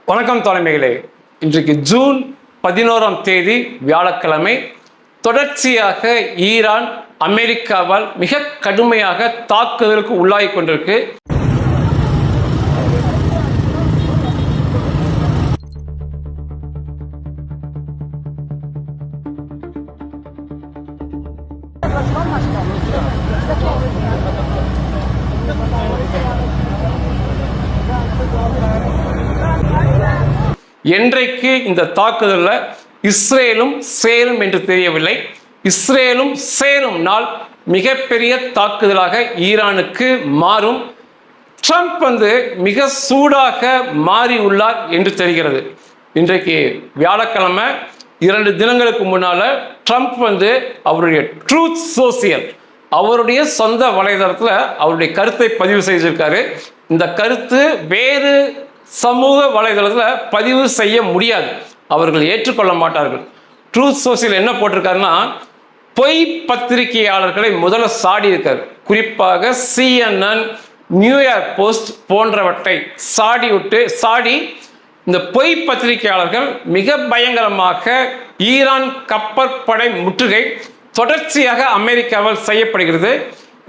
வணக்கம் தலைமைகளே. இன்றைக்கு ஜூன் 11ஆம் தேதி வியாழக்கிழமை. தொடர்ச்சியாக ஈரான் அமெரிக்காவால் மிக கடுமையாக தாக்குதலுக்கு உள்ளாகி கொண்டிருக்கு. என்றைக்கு இந்த தாக்குதலில் இஸ்ரேலும் சேரும் என்று தெரியவில்லை. இஸ்ரேலும் சேரும் நாள் மிகப்பெரிய தாக்குதலாக ஈரானுக்கு மாறும். ட்ரம்ப் மிக சூடாக மாறியுள்ளார் என்று தெரிகிறது. இன்றைக்கு வியாழக்கிழமை 2 தினங்களுக்கு முன்னால ட்ரம்ப் அவருடைய ட்ரூத் சோசியல் அவருடைய சொந்த வலைதளத்தில் அவருடைய கருத்தை பதிவு செய்திருக்காரு. இந்த கருத்து வேறு சமூக வலைதளத்தில் பதிவு செய்ய முடியாது, அவர்கள் ஏற்றுக்கொள்ள மாட்டார்கள். ட்ரூத் சோசியல் என்ன போட்டிருக்காருன்னா, பொய் பத்திரிகையாளர்களை முதல்ல சாடி இருக்கார். குறிப்பாக CNN, நியூயார்க் போஸ்ட் போன்றவற்றை சாடி இந்த பொய் பத்திரிகையாளர்கள் மிக பயங்கரமாக ஈரான் கப்பற்படை முற்றுகை தொடர்ச்சியாக அமெரிக்காவால் செய்யப்படுகிறது.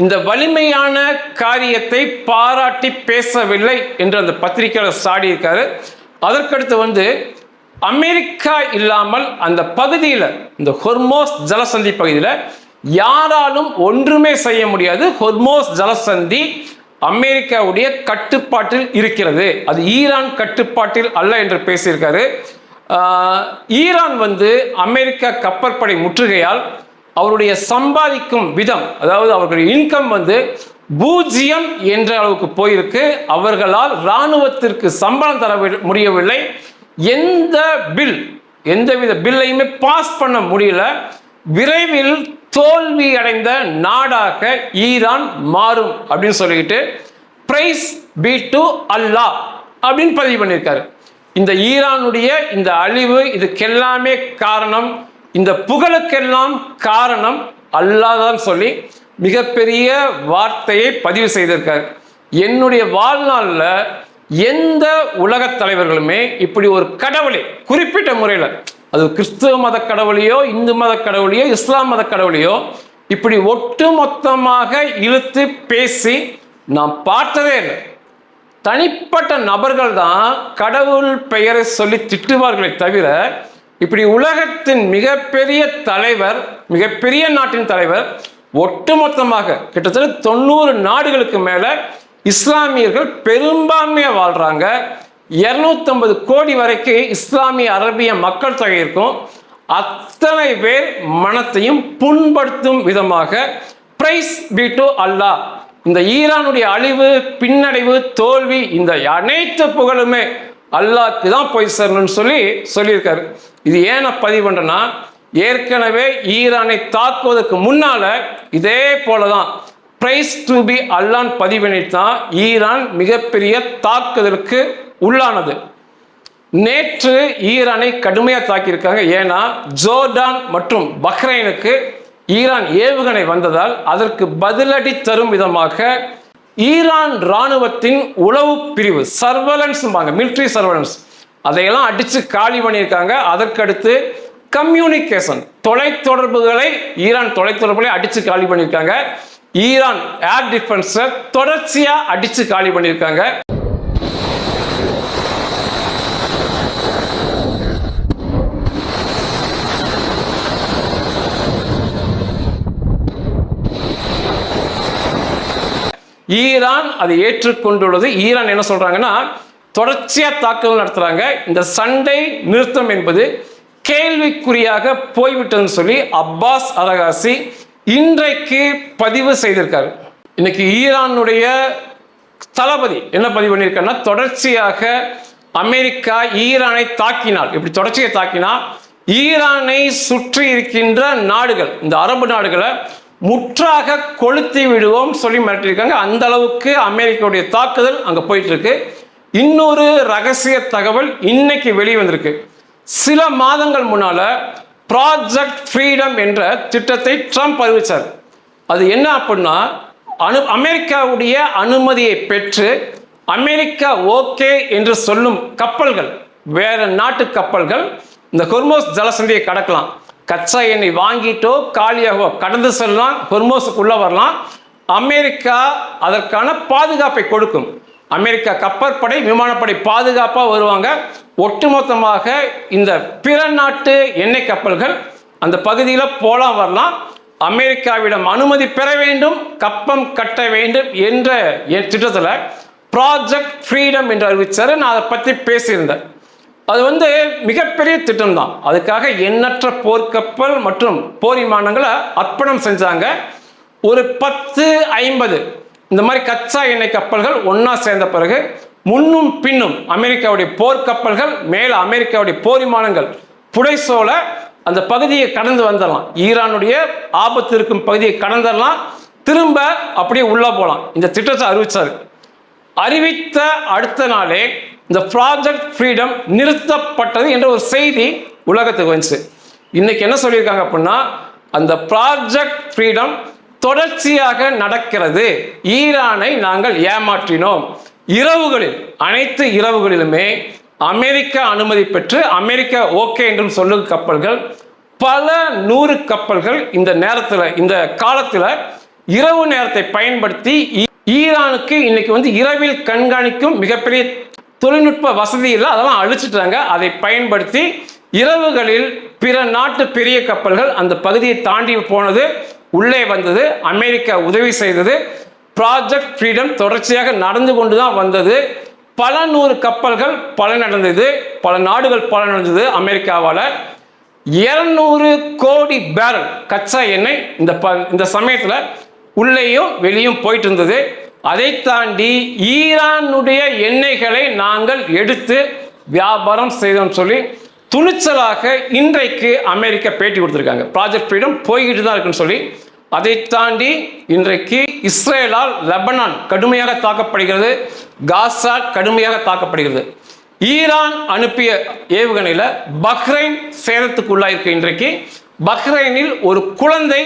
இந்த வலிமையான காரியத்தை பாராட்டி பேசவில்லை என்று அந்த பத்திரிகையாளர் சாடியிருக்காரு. அதற்கடுத்து அமெரிக்கா இல்லாமல் அந்த பகுதியில், இந்த ஹொர்மோஸ் ஜலசந்தி பகுதியில் யாராலும் ஒன்றுமே செய்ய முடியாது. ஹொர்மோஸ் ஜலசந்தி அமெரிக்காவுடைய கட்டுப்பாட்டில் இருக்கிறது, அது ஈரான் கட்டுப்பாட்டில் அல்ல என்று பேசியிருக்காரு. ஈரான் அமெரிக்கா கப்பற்படை முற்றுகையால் அவருடைய சம்பாதிக்கும் விதம், அதாவது அவர்களுடைய இன்கம் 0 என்ற அளவுக்கு போயிருக்கு. அவர்களால் இராணுவத்திற்கு சம்பளம் தர முடியவில்லை. எந்தவித பில்லையுமே பாஸ் பண்ண முடியல. விரைவில் தோல்வி அடைந்த நாடாக ஈரான் மாறும் அப்படின்னு சொல்லிட்டு பிரைஸ் பி டு அல்லாஹ் அப்படின்னு பதிவு பண்ணியிருக்காரு. இந்த ஈரானுடைய இந்த அழிவு, இதுக்கெல்லாமே காரணம், இந்த புகழுக்கெல்லாம் காரணம் அல்லாஹ் தான் சொல்லி மிகப்பெரிய வார்த்தையை பதிவு செய்திருக்கார். என்னுடைய வாழ்நாளில் எந்த உலக தலைவர்களுமே இப்படி ஒரு கடவுளை குறிப்பிட்ட முறையில், அது கிறிஸ்துவ மத கடவுளையோ, இந்து மத கடவுளையோ, இஸ்லாம் மத கடவுளையோ இப்படி ஒட்டுமொத்தமாக இழுத்து பேசி நான் பார்த்ததே இல்லை. தனிப்பட்ட நபர்கள் தான் கடவுள் பெயரை சொல்லி திட்டுவார்களே தவிர, இப்படி உலகத்தின் மிகப்பெரிய தலைவர், மிகப்பெரிய நாட்டின் தலைவர், ஒட்டுமொத்தமாக கிட்டத்தட்ட 90 நாடுகளுக்கு மேல இஸ்லாமியர்கள் பெரும்பான்மையாக வாழ்றாங்க. 250 கோடி வரைக்கும் இஸ்லாமிய அரபிய மக்கள் தொகை இருக்கும். அத்தனை பேர் மனத்தையும் புண்படுத்தும் விதமாக பிரைஸ் பி டு அல்லாஹ், இந்த ஈரானுடைய அழிவு, பின்னடைவு, தோல்வி, இந்த அனைத்து புகழுமே அல்லாஹ்க்கு தான் போய் சேரணும்னு சொல்லியிருக்காரு. இது ஏன் நான் பதிவு பண்றேன்னா, ஏற்கனவே ஈரானை தாக்குவதற்கு முன்னால இதே போலதான் பிரைஸ் டு பி அல்லாஹ் பதிவு பண்ணித்தான் ஈரான் மிகப்பெரிய தாக்குதலுக்கு உள்ளானது. நேற்று ஈரானை கடுமையாக தாக்கியிருக்காங்க. ஏன்னா ஜோர்டான் மற்றும் பஹ்ரைனுக்கு ஈரான் ஏவுகணை வந்ததால் அதற்கு பதிலடி தரும் விதமாக ஈரான் இராணுவத்தின் உளவு பிரிவு, சர்வலன்ஸ், மிலிட்ரி சர்வலன்ஸ், அதையெல்லாம் அடித்து காலி பண்ணியிருக்காங்க. அதற்கடுத்து கம்யூனிகேஷன், தொலைத்தொடர்புகளை, ஈரான் தொலைத்தொடர்புகளை அடித்து காலி பண்ணியிருக்காங்க. ஈரான் ஏர் டிஃபென்ஸை தொடர்ச்சியாக அடித்து காலி பண்ணியிருக்காங்க. ஈரான் அதை ஏற்றுக்கொண்டுள்ளது. ஈரான் என்ன சொல்றாங்கன்னா, தொடர்ச்சியாக தாக்குதல் நடத்துறாங்க. இந்த சண்டை நிறுத்தம் என்பது கேள்விக்குறியாக போய்விட்டதுன்னு சொல்லி அப்பாஸ் அரகாசி இன்றைக்கு பதிவு செய்திருக்காரு. இன்னைக்கு ஈரானுடைய தளபதி என்ன பதிவு பண்ணியிருக்காருன்னா, தொடர்ச்சியாக அமெரிக்கா ஈரானை தாக்கினால், இப்படி தொடர்ச்சியாக தாக்கினால் ஈரானை சுற்றி இருக்கின்ற நாடுகள், இந்த அரபு நாடுகளை முற்றாக கொளுத்தி விடுவோம் சொல்லி மிரட்டியிருக்காங்க. அந்த அளவுக்கு அமெரிக்காவுடைய தாக்குதல் அங்கே போயிட்டு இருக்கு. இன்னொரு ரகசிய தகவல் இன்னைக்கு வெளியே வந்திருக்கு. சில மாதங்கள் முன்னால ப்ராஜெக்ட் ஃப்ரீடம் என்ற திட்டத்தை ட்ரம்ப் அறிவிச்சார். அது என்ன அப்படின்னா, அமெரிக்காவுடைய அனுமதியை பெற்று அமெரிக்கா ஓகே என்று சொல்லும் கப்பல்கள், வேற நாட்டு கப்பல்கள் இந்த ஹொர்மோஸ் ஜலசந்தியை கடக்கலாம். கச்சா எண்ணெய் வாங்கிட்டோ காலியாகவோ கடந்து செல்லலாம், ஹொர்மோஸுக்குள்ள வரலாம். அமெரிக்கா அதற்கான பாதுகாப்பை கொடுக்கும். அமெரிக்கா கப்பற்படை விமானப்படை பாதுகாப்பாக வருவாங்க. ஒட்டுமொத்தமாக இந்த பிற நாட்டு எண்ணெய் கப்பல்கள் அந்த பகுதியில் போலாம் வரலாம். அமெரிக்காவிடம் அனுமதி பெற வேண்டும், கப்பம் கட்ட வேண்டும் என்ற திட்டத்தில் ப்ராஜெக்ட் ஃப்ரீடம் என்று அறிவிச்சாரு. நான் அதை பற்றி பேசியிருந்தேன். அது மிகப்பெரிய திட்டம் தான். அதுக்காக எண்ணற்ற போர்க்கப்பல் மற்றும் போர் விமானங்களை அர்ப்பணம் செஞ்சாங்க. ஒரு 10-50 இந்த மாதிரி கச்சா எண்ணெய் கப்பல்கள் ஒன்னா சேர்ந்த பிறகு முன்னும் பின்னும் அமெரிக்காவுடைய போர்க்கப்பல்கள் மேல அமெரிக்காவுடைய போர் விமானங்கள் புடைசோல அந்த பகுதியை கடந்து வந்துடலாம். ஈரானுடைய ஆபத்து இருக்கும் பகுதியை கடந்துடலாம், திரும்ப அப்படியே உள்ள போகலாம். இந்த திட்டத்தை அறிவிச்சாரு. அறிவித்த அடுத்த நாளே இந்த ப்ராஜெக்ட் ஃப்ரீடம் நிறுத்தப்பட்டது என்ற ஒரு செய்தி உலகத்துக்கு வந்துச்சு. இன்னைக்கு என்ன சொல்லியிருக்காங்க அப்படின்னா, அந்த ப்ராஜெக்ட் ஃப்ரீடம் தொடர்ச்சியாக நடக்கிறது. ஈரானை நாங்கள் ஏமாற்றினோம். இரவுகளில் அனைத்து இரவுகளிலுமே அமெரிக்கா அனுமதி பெற்று அமெரிக்கா ஓகே என்றும் சொல்லும் கப்பல்கள் பல 100 கப்பல்கள் இந்த நேரத்தில் இந்த காலத்தில் இரவு நேரத்தை பயன்படுத்தி ஈரானுக்கு இன்னைக்கு இரவில் கண்காணிக்கும் மிகப்பெரிய தொழில்நுட்ப வசதி இல்லை, அதெல்லாம் அழிச்சிட்டாங்க. அதை பயன்படுத்தி இரவுகளில் பிற நாட்டு பெரிய கப்பல்கள் அந்த பகுதியை தாண்டி போனது, உள்ளே வந்தது, அமெரிக்கா உதவி செய்தது. ப்ராஜெக்ட் ஃப்ரீடம் தொடர்ச்சியாக நடந்து கொண்டு தான் வந்தது. பல 100 கப்பல்கள் பலனடைந்தது, பல நாடுகள் பலனடைந்தது. அமெரிக்காவால் 200 கோடி பேரல் கச்சா எண்ணெய் இந்த சமயத்தில் உள்ளேயும் வெளியும் போயிட்டு இருந்தது. அதை தாண்டி ஈரானுடைய எண்ணெய்களை நாங்கள் எடுத்து வியாபாரம் செய்தோம் சொல்லி துணிச்சலாக இன்றைக்கு அமெரிக்கா பேட்டி கொடுத்துருக்காங்க. ப்ராஜெக்ட் ஃப்ரீடம் போய்கிட்டு தான் இருக்குன்னு சொல்லி. அதை தாண்டி இன்றைக்கு இஸ்ரேலால் லெபனான் கடுமையாக தாக்கப்படுகிறது, காசா கடுமையாக தாக்கப்படுகிறது. ஈரான் அனுப்பிய ஏவுகணையில் பஹ்ரைன் சேதத்துக்கு உள்ளாயிருக்கு. இன்றைக்கு பஹ்ரைனில் ஒரு குழந்தை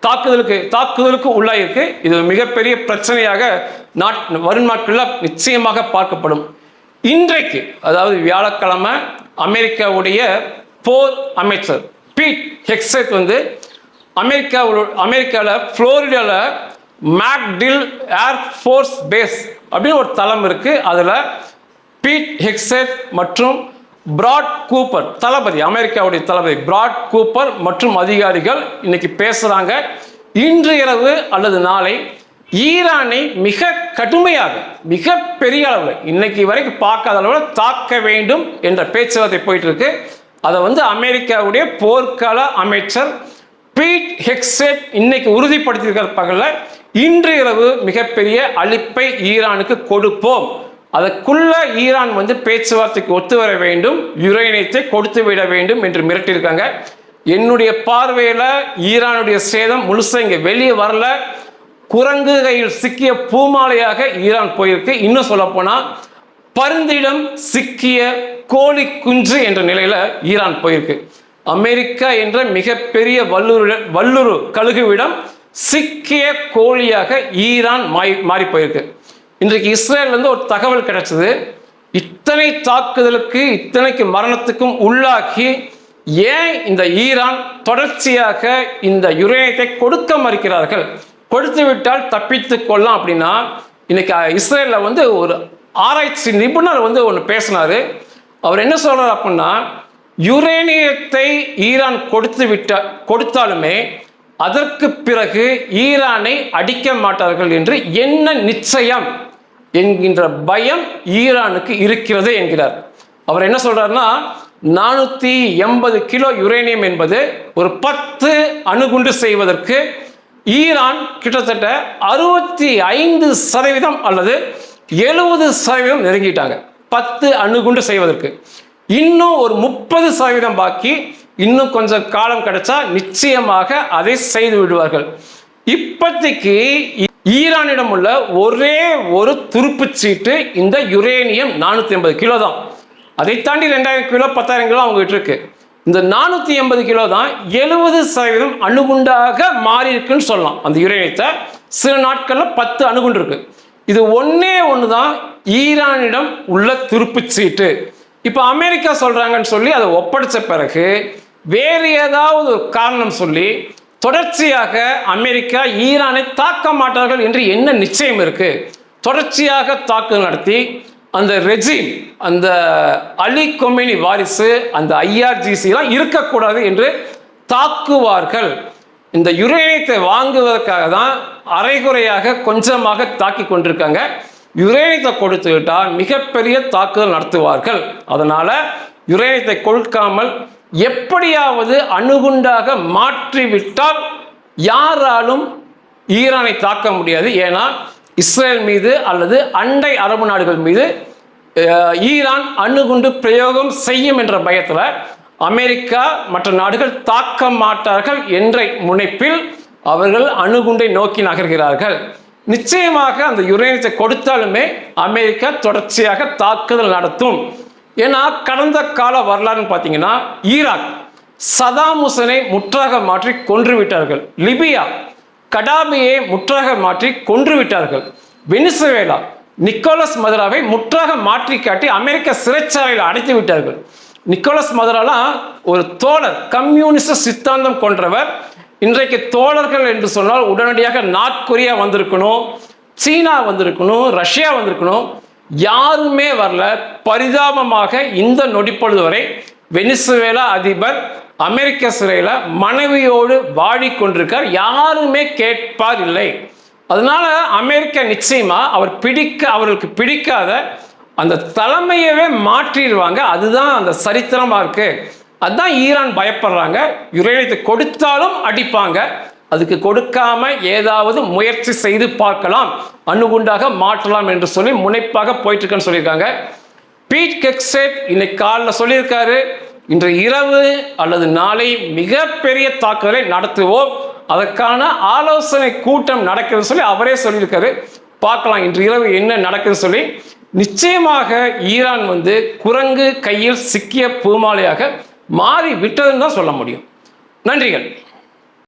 தாக்குதலுக்கு உள்ளாயிருக்கு. இது மிகப்பெரிய பிரச்சனையாக வரும் நாட்களில் நிச்சயமாக பார்க்கப்படும். இன்றைக்கு அதாவது வியாழக்கிழமை அமெரிக்காவுடைய போர் அமைச்சர் பீட் ஹெக்ஸெட் அமெரிக்காவில் புளோரிடாவில் மேக்டில் ஏர்ஃபோர்ஸ் பேஸ் அப்படின்னு ஒரு தளம் இருக்கு. அதில் பீட் ஹெக்ஸெட் மற்றும் பிராட் கூப்பர் தளபதி, அமெரிக்காவுடைய தளபதி பிராட் கூப்பர் மற்றும் அதிகாரிகள் இன்னைக்கு பேசுறாங்க. இன்று இரவு அல்லது நாளை ஈரானை மிக கடுமையாக மிக பெரிய அளவில் இன்னைக்கு வரைக்கும் பார்க்காத அளவில் தாக்க வேண்டும் என்ற பேச்சுவார்த்தை போயிட்டு இருக்கு. அதை அமெரிக்காவுடைய போர்க்கால அமைச்சர் பீட் ஹெக்ஸெட் இன்னைக்கு உறுதிப்படுத்தியிருக்கிற பகலில் இன்று இரவு மிகப்பெரிய அழிப்பை ஈரானுக்கு கொடுப்போம், அதற்குள்ள ஈரான் பேச்சுவார்த்தைக்கு ஒத்து வர வேண்டும், யுரேனியத்தை கொடுத்து விட வேண்டும் என்று மிரட்டியிருக்காங்க. என்னுடைய பார்வையில் ஈரானுடைய சேதம் முழுசா இங்கே வெளியே வரல. குரங்கு கையில் சிக்கிய பூமாலையாக ஈரான் போயிருக்கு. இன்னும் சொல்ல போனா பருந்திடம் சிக்கிய கோழி குஞ்சு என்ற நிலையில ஈரான் போயிருக்கு. அமெரிக்கா என்ற மிகப்பெரிய வல்லுறு கழுகுவிடம் சிக்கிய கோழியாக ஈரான் மாறி போயிருக்கு. இன்றைக்கு இஸ்ரேல் ஒரு தகவல் கிடைச்சது. இத்தனை தாக்குதலுக்கு இத்தனைக்கு மரணத்துக்கும் உள்ளாக்கி ஏன் இந்த ஈரான் தொடர்ச்சியாக இந்த யுரேனியத்தை கொடுக்க மறுக்கிறார்கள், கொடுத்து விட்டால் தப்பித்து கொள்ளலாம் அப்படின்னா, இன்னைக்கு இஸ்ரேலில் ஒரு ஆராய்ச்சி நிபுணர் ஒன்று பேசினாரு. அவர் என்ன சொல்றாரு அப்படின்னா, யுரேனியத்தை ஈரான் கொடுத்தாலுமே அதற்கு பிறகு ஈரானை அடிக்க மாட்டார்கள் என்று என்ன நிச்சயம் என்கின்ற பயம் ஈரானுக்கு இருக்கிறது என்கிறார். அவர் என்ன சொல்றாருன்னா, 480 கிலோ யுரேனியம் என்பது ஒரு 10 அணுகுண்டு செய்வதற்கு ஈரான் கிட்டத்தட்ட 65% அல்லது 70% நெருங்கிட்டாங்க. 10 அணுகுண்டு செய்வதற்கு இன்னும் ஒரு 30% பாக்கி. இன்னும் கொஞ்சம் காலம் கிடைச்சா நிச்சயமாக அதை செய்து விடுவார்கள். இப்போதைக்கு ஈரானிடம் உள்ள ஒரே ஒரு துருப்பு சீட்டு இந்த யுரேனியம் 480 கிலோ தான். அதை தாண்டி 2000 கிலோ 10,000 கிலோ அவங்க கிட்ட இருக்கு. இந்த 480 கிலோ தான் 70% அணுகுண்டாக மாறி இருக்குன்னு சொல்லலாம். அந்த யுரேனியத்தை சில நாட்கள்ல 10 அணுகுண்டு இருக்கு. இது ஒன்னே ஒன்று தான் ஈரானிடம் உள்ள துருப்பு சீட்டு. இப்போ அமெரிக்கா சொல்றாங்கன்னு சொல்லி அதை ஒப்படைச்ச பிறகு வேறு ஏதாவது ஒரு காரணம் சொல்லி தொடர்ச்சியாக அமெரிக்கா ஈரானை தாக்க மாட்டார்கள் என்று என்ன நிச்சயம் இருக்கு? தொடர்ச்சியாக தாக்குதல் நடத்தி அந்த ரெஜிம், அந்த அலி கொமேனி வாரிசு, அந்த IRGC எல்லாம் இருக்கக்கூடாது என்று தாக்குவார்கள். இந்த யுரேனியத்தை வாங்குவதற்காக தான் அரைகுறையாக கொஞ்சமாக தாக்கி கொண்டிருக்காங்க. யுரேனியத்தை கொடுத்து விட்டால் மிகப்பெரிய தாக்குதல் நடத்துவார்கள். அதனால யுரேனியத்தை கொடுக்காமல் எப்படியாவது அணுகுண்டாக மாற்றிவிட்டால் யாராலும் ஈரானை தாக்க முடியாது. ஏன்னா இஸ்ரேல் மீது அல்லது அண்டை அரபு நாடுகள் மீது ஈரான் அணுகுண்டு பிரயோகம் செய்யும் என்ற பயத்தில் அமெரிக்கா மற்ற நாடுகள் தாக்க மாட்டார்கள் என்ற முனைப்பில் அவர்கள் அணுகுண்டை நோக்கி நகர்கிறார்கள். நிச்சயமாக அந்த யுரேனியத்தை கொடுத்தாலுமே அமெரிக்கா தொடர்ச்சியாக தாக்குதல் நடத்தும். ஏன்னா கடந்த கால வரலாறுன்னு பார்த்தீங்கன்னா ஈராக் சதாம் ஹுசேனை முற்றாக மாற்றி கொன்று விட்டார்கள். லிபியா கடாபியை முற்றாக மாற்றி கொன்று விட்டார்கள். வெனிசுவேலா நிக்கோலஸ் மதுராவை முற்றாக மாற்றி காட்டி அமெரிக்க சிறைச்சாலையில் அடைத்து விட்டார்கள். நிக்கோலஸ் மதுராலாம் ஒரு தோழர், கம்யூனிஸ்ட் சித்தாந்தம் கொன்றவர். இன்றைக்கு தோழர்கள் என்று சொன்னால் உடனடியாக நார்த் கொரியா வந்திருக்கணும், சீனா வந்திருக்கணும், ரஷ்யா வந்திருக்கணும். யாருமே வரல. பரிதாபமாக இந்த நொடிப்பொழுது வரை வெனிசுவேலா அதிபர் அமெரிக்க சிறையில் மனைவியோடு வாடிக்கொண்டிருக்கார். யாருமே கேட்பார் இல்லை. அதனால அமெரிக்கா நிச்சயமா அவர்களுக்கு பிடிக்காத அந்த தலைமையவே மாற்றிடுவாங்க. அதுதான் அந்த சரித்திரமா இருக்கு. அதுதான் ஈரான் பயப்படுறாங்க. யுரேனியத்தை கொடுத்தாலும் அடிப்பாங்க. அதுக்கு கொடுக்காம ஏதாவது முயற்சி செய்து பார்க்கலாம், அணுகுண்டாக மாற்றலாம் என்று சொல்லி முனைப்பாக போயிட்டு இருக்கேன்னு சொல்லியிருக்காங்க. பீட் ஹெக்ஸெட் இன்னைக்கு காலையில் சொல்லியிருக்காரு, இன்று இரவு அல்லது நாளை மிகப்பெரிய தாக்குதலை நடத்துவோம், அதற்கான ஆலோசனை கூட்டம் நடக்குதுன்னு சொல்லி அவரே சொல்லியிருக்காரு. பார்க்கலாம் இன்று இரவு என்ன நடக்குதுன்னு சொல்லி. நிச்சயமாக ஈரான் குரங்கு கையில் சிக்கிய பூமாலையாக மாறி விட்டதுன்னு தான் சொல்ல முடியும். நன்றிகள்.